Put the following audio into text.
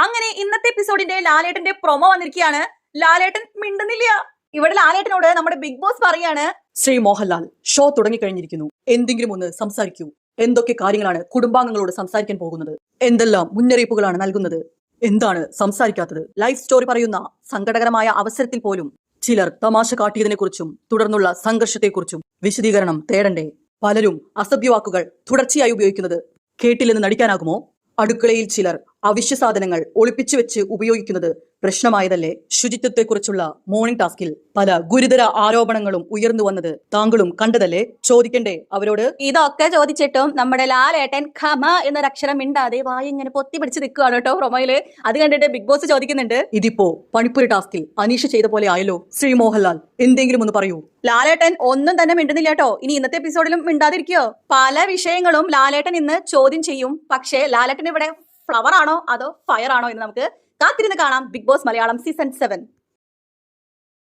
അങ്ങനെ ഇന്നത്തെ എപ്പിസോഡിന്റെ ലാലേട്ടന്റെ പ്രൊമോ വന്നിരിക്കുകയാണ്. ലാലേട്ടൻ മിണ്ടുന്നില്ല. ഇവിടെ ലാലേട്ടനോട് നമ്മുടെ ബിഗ് ബോസ് പറയാണ്, ശ്രീ മോഹൻലാൽ, ഷോ തുടങ്ങിക്കഴിഞ്ഞിരിക്കുന്നു. എന്തെങ്കിലും ഒന്ന് സംസാരിക്കൂ. എന്തൊക്കെ കാര്യങ്ങളാണ് കുടുംബാംഗങ്ങളോട് സംസാരിക്കാൻ പോകുന്നത്? എന്തെല്ലാം മുന്നറിയിപ്പുകളാണ് നൽകുന്നത്? എന്താണ് സംസാരിക്കാത്തത്? ലൈഫ് സ്റ്റോറി പറയുന്ന സങ്കടകരമായ അവസരത്തിൽ പോലും ചിലർ തമാശ കാട്ടിയതിനെ കുറിച്ചും തുടർന്നുള്ള സംഘർഷത്തെക്കുറിച്ചും വിശദീകരണം തേടണ്ടേ? പലരും അസഭ്യവാക്കുകൾ തുടർച്ചയായി ഉപയോഗിക്കുന്നത് കേട്ടില്ലെന്ന് നടിക്കാനാകുമോ? അടുക്കളയിൽ ചിലർ അവശ്യ സാധനങ്ങൾ ഒളിപ്പിച്ചു വെച്ച് ഉപയോഗിക്കുന്നത് പ്രശ്നമായതല്ലേ? ശുചിത്വത്തെക്കുറിച്ചുള്ള മോർണിംഗ് ടാസ്കിൽ പല ഗുരുതര ആരോപണങ്ങളും ഉയർന്നു വന്നത് താങ്കളും കണ്ടതല്ലേ? ചോദിക്കണ്ടേ അവരോട്? ഇതൊക്കെ ചോദിച്ചിട്ടും നമ്മുടെ ലാലേട്ടൻ ഖമ എന്നൊരക്ഷരം മിണ്ടാതെ വായി ഇങ്ങനെ പൊത്തി പിടിച്ച് നിൽക്കുകയാണ് കേട്ടോ പ്രൊമോയില്. അത് കണ്ടിട്ട് ബിഗ് ബോസ് ചോദിക്കുന്നുണ്ട്, ഇതിപ്പോ പണിപ്പുര ടാസ്കിൽ അനീഷ ചെയ്ത പോലെ ആയല്ലോ. ശ്രീ മോഹൻലാൽ, എന്തെങ്കിലും ഒന്ന് പറയൂ. ലാലേട്ടൻ ഒന്നും തന്നെ മിണ്ടുന്നില്ല കേട്ടോ. ഇനി ഇന്നത്തെ എപ്പിസോഡിലും മിണ്ടാതിരിക്കോ? പല വിഷയങ്ങളും ലാലേട്ടൻ ഇന്ന് ചോദ്യം ചെയ്യും. പക്ഷേ ലാലേട്ടൻ ഇവിടെ ഫ്ലവർ ആണോ അതോ ഫയർ ആണോ എന്ന് നമുക്ക് കാത്തിരുന്ന് കാണാം. Big boss Malayalam season 7.